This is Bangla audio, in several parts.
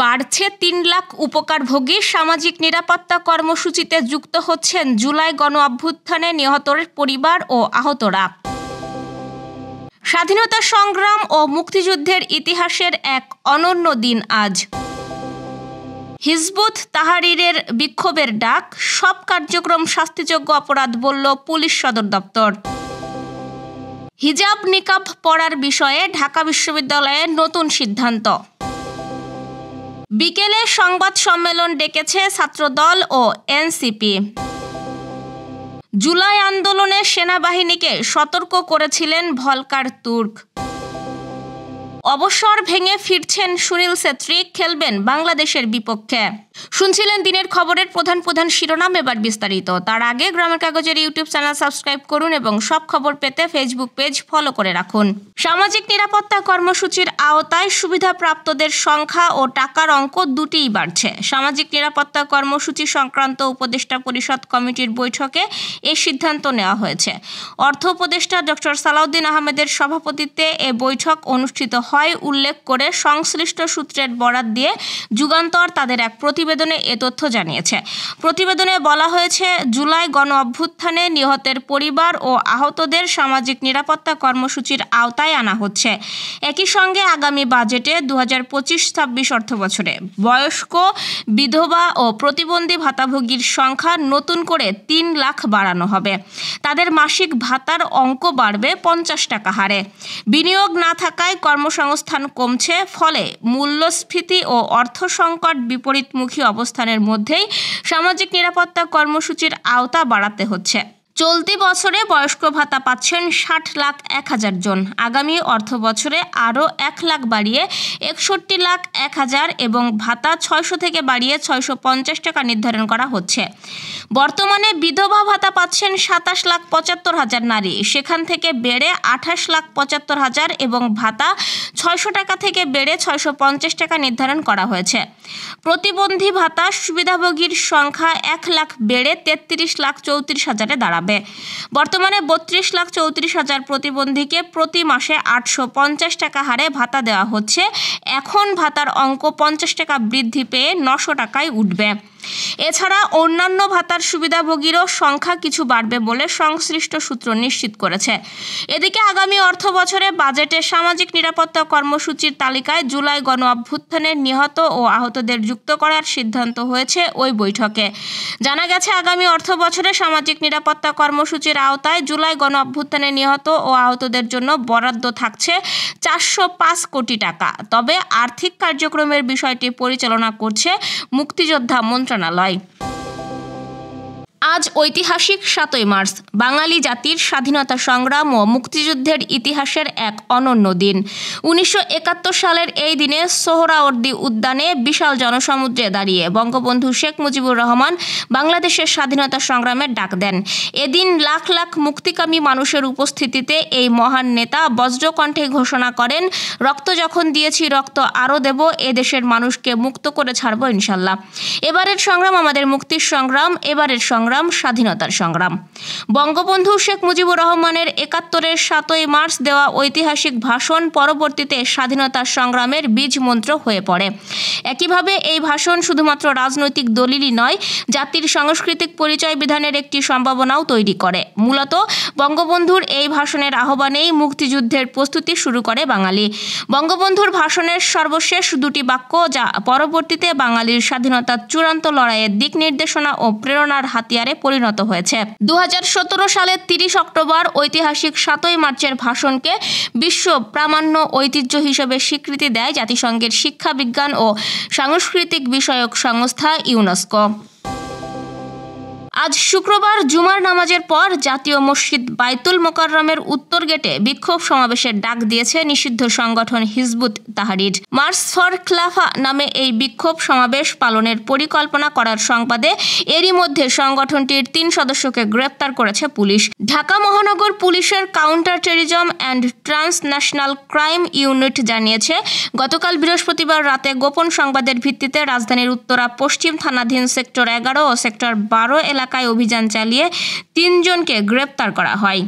বাড়ছে ৩ লাখ উপকারভোগী। সামাজিক নিরাপত্তা কর্মসূচিতে যুক্ত হচ্ছেন জুলাই গণ অভ্যুত্থানে নিহতের পরিবার ও আহতরা। স্বাধীনতা সংগ্রাম ও মুক্তিযুদ্ধের ইতিহাসের এক অনন্য দিন আজ। হিজবুত তাহরিরের বিক্ষোভের ডাক, সব কার্যক্রম শাস্তিযোগ্য অপরাধ বলল পুলিশ সদর দপ্তর। হিজাব নিকাব পরার বিষয়ে ঢাকা বিশ্ববিদ্যালয়ের নতুন সিদ্ধান্ত। বিকেলে সংবাদ সম্মেলন ডেকেছে ছাত্রদল ও এনসিপি। জুলাই আন্দোলনে সেনাবাহিনীকে সতর্ক করেছিলেন ভলকার তুর্ক। অবসর ভেঙে ফিরছেন সুনীল ছেত্রী, খেলবেন বাংলাদেশের বিপক্ষে। শুনছিলেন দিনের খবরের প্রধান শিরোনাম, এবার বিস্তারিত। তার আগে গ্রামের কাগজের ইউটিউব চ্যানেল সাবস্ক্রাইব করুন এবং সব খবর পেতে ফেসবুক পেজ ফলো করে রাখুন। সামাজিক নিরাপত্তা কর্মসূচির আওতায় সুবিধাপ্রাপ্তদের সংখ্যা ও টাকার অঙ্ক দুটিই বাড়ছে। সামাজিক নিরাপত্তা কর্মসূচি সংক্রান্ত উপদেষ্টা পরিষদ কমিটির বৈঠকে এই সিদ্ধান্ত নেওয়া হয়েছে। অর্থ উপদেষ্টা ডক্টর সালাউদ্দিন আহমেদের সভাপতিত্বে এ বৈঠক অনুষ্ঠিত হয় উল্লেখ করে সংশ্লিষ্ট সূত্রের বরাত দিয়ে যুগান্তর তাদের এক প্রতিবেদনে এ তথ্য জানিয়েছে। প্রতিবেদনে বলা হয়েছে, জুলাই গণ অভ্যুত্থানে নিহতের পরিবার ও আহতদের সামাজিক নিরাপত্তা কর্মসূচির আওতায় আনা হচ্ছে। একই সঙ্গে আগামী বাজেটে 2025-26 অর্থবছরে বয়স্ক, বিধবা ও প্রতিবন্ধী ভাতাভোগীর সংখ্যা নতুন করে 3 লাখ বাড়ানো হবে। তাদের মাসিক ভাতার অঙ্ক বাড়বে 50 টাকা হারে। বিনিয়োগ না থাকায় কর্মসংস্থান কমছে, ফলে মূল্যস্ফীতি ও অর্থ সংকট বিপরীতমুখী অবস্থানের মধ্যেই সামাজিক নিরাপত্তা কর্মসূচির আওতা বাড়াতে হচ্ছে। চলতি বছরে বয়স্ক ভাতা পাচ্ছেন 60,01,000 জন। আগামী অর্থ বছরে আরও 1 লাখ বাড়িয়ে 61,01,000 এবং ভাতা 600 থেকে বাড়িয়ে 650 টাকা নির্ধারণ করা হচ্ছে। বর্তমানে বিধবা ভাতা পাচ্ছেন 27,75,000 নারী, সেখান থেকে বেড়ে 28,75,000 এবং ভাতা 600 টাকা থেকে বেড়ে 650 টাকা নির্ধারণ করা হয়েছে। প্রতিবন্ধী ভাতা সুবিধাভোগীর সংখ্যা 1 লাখ বেড়ে 33,34,000-এ দাঁড়াবে। বর্তমানে 32,34,000 প্রতিবন্ধীকে প্রতি মাসে 850 টাকা হারে ভাতা দেওয়া হচ্ছে। এখন ভাতার অঙ্ক 50 টাকা বৃদ্ধি পেয়ে 900 টাকায় উঠবে। এছাড়া অন্যান্য ভাতার সুবিধাভোগীরও সংখ্যা কিছু বাড়বে বলে সংশ্লিষ্ট সূত্র নিশ্চিত করেছে। এদিকে আগামী অর্থ বছরে বাজেটে সামাজিক নিরাপত্তা কর্মসূচির তালিকায় জুলাই গণ অভ্যুত্থানে নিহত ও আহতদের যুক্ত করার সিদ্ধান্ত হয়েছে ওই বৈঠকে। জানা গেছে, আগামী অর্থ বছরে সামাজিক নিরাপত্তা কর্মসূচির আওতায় জুলাই গণ অভ্যুত্থানে নিহত ও আহতদের জন্য বরাদ্দ থাকছে 405 কোটি টাকা। তবে আর্থিক কার্যক্রমের বিষয়টি পরিচালনা করছে মুক্তিযোদ্ধা মন্ত্রণালয়। আজ ঐতিহাসিক 7ই মার্চ, বাঙালি জাতির স্বাধীনতা সংগ্রাম ও মুক্তিযুদ্ধের ইতিহাসের এক অনন্য দিন। 1971 সালের এই দিনে সোহরাওয়ার্দী উদ্যানে বিশাল জনসমুদ্রে দাঁড়িয়ে বঙ্গবন্ধু শেখ মুজিবুর রহমান বাংলাদেশের স্বাধীনতা সংগ্রামের ডাক দেন। এদিন লাখ লাখ মুক্তিকামী মানুষের উপস্থিতিতে এই মহান নেতা বজ্রকণ্ঠে ঘোষণা করেন, রক্ত যখন দিয়েছি রক্ত আরও দেব, এদেশের মানুষকে মুক্ত করে ছাড়ব ইনশাল্লাহ। এবারের সংগ্রাম আমাদের মুক্তির সংগ্রাম, এবারের সংগ্রাম স্বাধীনতার সংগ্রাম। বঙ্গবন্ধু শেখ মুজিবুর রহমানের 71-এর 7ই মার্চ দেওয়া ঐতিহাসিক ভাষণ পরবর্তীতে স্বাধীনতার সংগ্রামের বীজ মন্ত্র হয়ে পড়ে। একইভাবে এই ভাষণ শুধুমাত্র রাজনৈতিক দলিলই নয়, জাতির সাংস্কৃতিক পরিচয় বিধানের একটি সম্ভাবনাও তৈরি করে। মূলত বঙ্গবন্ধুর এই ভাষণের আহ্বানেই মুক্তিযুদ্ধের প্রস্তুতি শুরু করে বাঙালি। বঙ্গবন্ধুর ভাষণের সর্বশেষ দুটি বাক্য, যা পরবর্তীতে বাঙালির স্বাধীনতার চূড়ান্ত লড়াইয়ের দিক নির্দেশনা ও প্রেরণার হাতিয়ারে পরিণত হয়েছে। 2017 সালের 30 অক্টোবর ঐতিহাসিক 7ই মার্চের ভাষণকে বিশ্ব প্রামাণ্য ঐতিহ্য হিসেবে স্বীকৃতি দেয় জাতিসংঘের শিক্ষা, বিজ্ঞান ও সাংস্কৃতিক বিষয়ক সংস্থা ইউনেস্কো। আজ শুক্রবার জুমার নামাজের পর জাতীয় মসজিদ বাইতুল মোকাররমের উত্তর গেটে বিক্ষোভ সমাবেশের ডাক দিয়েছে নিষিদ্ধ সংগঠন হিজবুত তাহরির। মার্চ ফর খিলাফা নামে এই বিক্ষোভ সমাবেশ পালনের পরিকল্পনা করার সংবাদে এরই মধ্যে সংগঠনটির 3 সদস্যকে গ্রেপ্তার করেছে পুলিশ। ঢাকা মহানগর পুলিশের counter terrorism and transnational crime unit জানিয়েছে, গতকাল বৃহস্পতিবার রাতে গোপন সংবাদের ভিত্তিতে রাজধানীর উত্তরা পশ্চিম থানাধীন সেক্টর 11 ও সেক্টর 12 এলাকায় এলাকায় অভিযান চালিয়ে 3 জনকে গ্রেপ্তার করা হয়।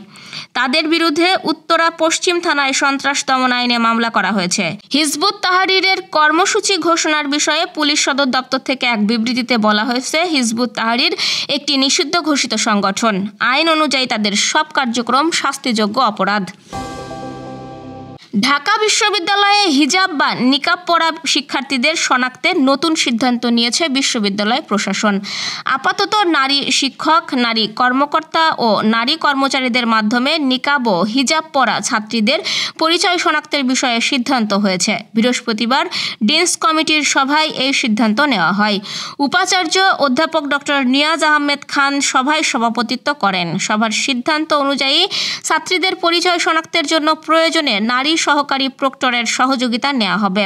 তাদের বিরুদ্ধে উত্তরা পশ্চিম থানায় সন্ত্রাস দমন আইনে মামলা করা হয়েছে। হিজবুত তাহরিরের কর্মসূচি ঘোষণার বিষয়ে পুলিশ সদর দপ্তর থেকে এক বিবৃতিতে বলা হয়েছে, হিজবুত তাহরির একটি নিষিদ্ধ ঘোষিত সংগঠন। আইন অনুযায়ী তাদের সব কার্যক্রম শাস্তিযোগ্য অপরাধ। ঢাকা বিশ্ববিদ্যালয়ে হিজাব বা নিকাব পরা শিক্ষার্থীদের শনাক্তে নতুন সিদ্ধান্ত নিয়েছে বিশ্ববিদ্যালয় প্রশাসন। আপাতত নারী শিক্ষক, নারী কর্মকর্তা ও নারী কর্মচারীদের মাধ্যমে নিকাব ও হিজাব পরা ছাত্রীদের পরিচয় শনাক্তের বিষয়ে সিদ্ধান্ত হয়েছে। বৃহস্পতিবার ডিনস কমিটির সভায় এই সিদ্ধান্ত নেওয়া হয়। উপাচার্য অধ্যাপক ডক্টর নিয়াজ আহমেদ খান সভায় সভাপতিত্ব করেন। সভার সিদ্ধান্ত অনুযায়ী ছাত্রীদের পরিচয় শনাক্তের জন্য প্রয়োজনে নারী সহকারী প্রক্টরের সহযোগিতা নেওয়া হবে।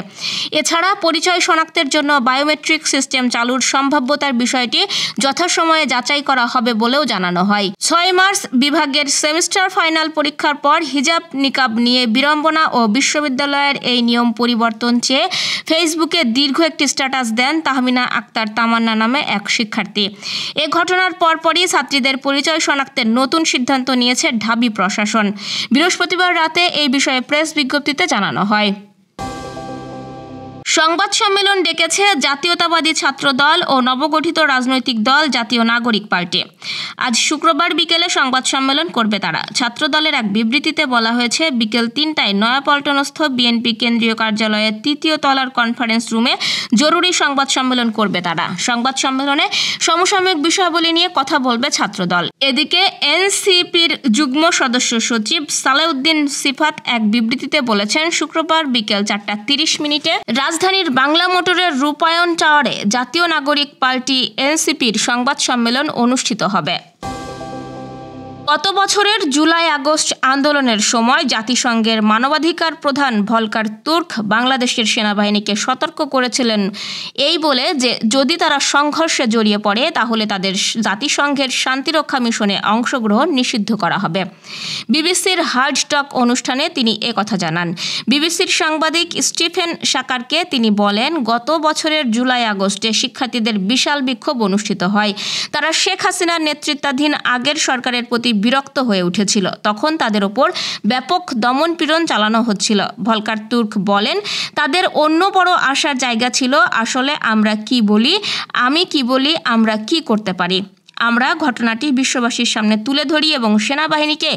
এছাড়া পরিচয় শনাক্তের জন্য বায়োমেট্রিক সিস্টেম চালুর সম্ভাব্যতার বিষয়টি যথাসময়ে যাচাই করা হবে বলেও জানানো হয়। 6 মার্চ বিভাগের সেমিস্টার ফাইনাল পরীক্ষার পর হিজাব নিকাব নিয়ে বিড়ম্বনা ও বিশ্ববিদ্যালয়ের এই নিয়ম পরিবর্তন চেয়ে ফেসবুকে দীর্ঘ একটি স্ট্যাটাস দেন তাহমিনা আক্তার তামান্না নামে এক শিক্ষার্থী। এ ঘটনার পরপরই ছাত্রীদের পরিচয় শনাক্তের নতুন সিদ্ধান্ত নিয়েছে ঢাবি প্রশাসন। বৃহস্পতিবার রাতে এই বিষয়ে প্রেস বিজ্ঞপ্তিতে জানানো হয়। সংবাদ সম্মেলন ডেকেছে জাতীয়তাবাদী ছাত্র দল ও নবগঠিত রাজনৈতিক দল জাতীয় নাগরিক পার্টি। আজ শুক্রবার বিকেলে সংবাদ সম্মেলন করবে তারা। ছাত্র দলের এক বিবৃতিতে বলা হয়েছে, বিকেল 3টায় নয়াপল্টনস্থ বিএনপি কেন্দ্রীয় কার্যালয়ের 3য় তলার কনফারেন্স রুমে জরুরি সংবাদ সম্মেলন করবে তারা। সংবাদ সম্মেলনে সমসাময়িক বিষয়াবলী নিয়ে কথা বলবে ছাত্রদল। এদিকে এনসিপির যুগ্ম সদস্য সচিব সালেউদ্দিন সিফাত এক বিবৃতিতে বলেছেন, শুক্রবার বিকেল 4:30 রাজধানীর বাংলা মোটরের রূপায়ণ টাওয়ারে জাতীয় নাগরিক পার্টি এনসিপির সংবাদ সম্মেলন অনুষ্ঠিত হবে। গত বছরের জুলাই-আগস্ট আন্দোলনের সময় জাতিসংঘের মানবাধিকার প্রধান ভলকার তুর্ক বাংলাদেশের সেনাবাহিনীকে সতর্ক করেছিলেন এই বলে যে যদি তারা সংঘর্ষে জড়িয়ে পড়ে তাহলে তাদের জাতিসংঘের শান্তিরক্ষা মিশনে অংশগ্রহণ নিষিদ্ধ করা হবে। বিবিসির হার্ড টক অনুষ্ঠানে তিনি একথা জানান। বিবিসির সাংবাদিক স্টিফেন শাকারকে তিনি বলেন, গত বছরের জুলাই-আগস্টে শিক্ষার্থীদের বিশাল বিক্ষোভ অনুষ্ঠিত হয়। তারা শেখ হাসিনার নেতৃত্বাধীন আগের সরকারের প্রতি বিরক্ত হয়ে উঠেছিল। তখন তাদের ওপর ব্যাপক দমনপীড়ন চালানো হচ্ছিল। ভলকার তুর্ক বলেন, তাদের অন্য বড় আশার জায়গা ছিল আসলে আমরা কি বলি, আমি কি বলি, আমরা কি করতে পারি। আমরা ঘটনাটি বিশ্ববাসীর সামনে তুলে ধরি এবং সেনাবাহিনীকে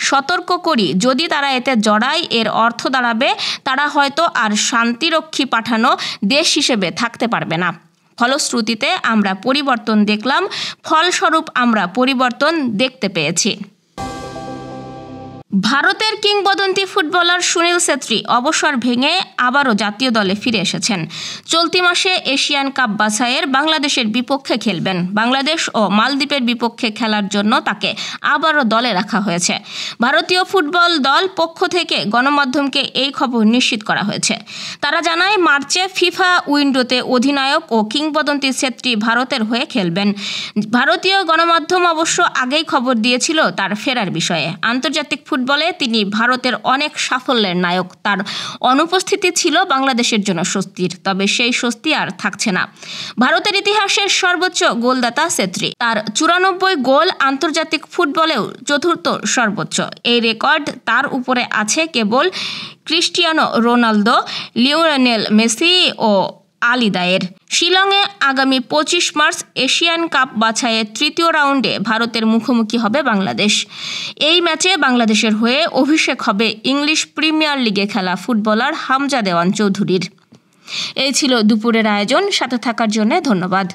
সতর্ক করি। যদি তারা এতে জড়ায় এর অর্থ দাঁড়াবে তারা হয়তো আর শান্তিরক্ষী পাঠানো দেশ হিসেবে থাকতে পারবে না। ফলশ্রুতিতে আমরা পরিবর্তন দেখলাম, ফলস্বরূপ আমরা পরিবর্তন দেখতে পেয়েছি। ভারতের কিংবদন্তি ফুটবলার সুনীল ছেত্রী অবসর ভেঙে আবারও জাতীয় দলে ফিরে এসেছেন। চলতি মাসে এশিয়ান কাপ বাছাইয়ের বাংলাদেশের বিপক্ষে খেলবেন। বাংলাদেশ ও মালদ্বীপের বিপক্ষে খেলার জন্য তাকে আবারও দলে রাখা হয়েছে। ভারতীয় ফুটবল দল পক্ষ থেকে গণমাধ্যমকে এই খবর নিশ্চিত করা হয়েছে। তারা জানায়, মার্চে ফিফা উইন্ডোতে অধিনায়ক ও কিংবদন্তি ছেত্রী ভারতের হয়ে খেলবেন। ভারতীয় গণমাধ্যম অবশ্য আগেই খবর দিয়েছিল তার ফেরার বিষয়ে। আন্তর্জাতিক ফুটবলে তিনি ভারতের অনেক সাফল্যের নায়ক। তার অনুপস্থিতি ছিল বাংলাদেশের জন্য স্বস্তির, তবে সেই স্বস্তি আর থাকছে না। ভারতের ইতিহাসের সর্বোচ্চ গোলদাতা ছেত্রী। তার 94 গোল আন্তর্জাতিক ফুটবলেও চতুর্থ সর্বোচ্চ। এই রেকর্ড তার উপরে আছে কেবল ক্রিস্টিয়ানো রোনালদো, লিওনেল মেসি ও আলী দায়ের। শিলংয়ে আগামী 25 মার্চ এশিয়ান কাপ বাছাইয়ের 3য় রাউন্ডে ভারতের মুখোমুখি হবে বাংলাদেশ। এই ম্যাচে বাংলাদেশের হয়ে অভিষেক হবে ইংলিশ প্রিমিয়ার লিগে খেলা ফুটবলার হামজা দেওয়ান চৌধুরীর। এই ছিল দুপুরের আয়োজন। সাথে থাকার জন্য ধন্যবাদ।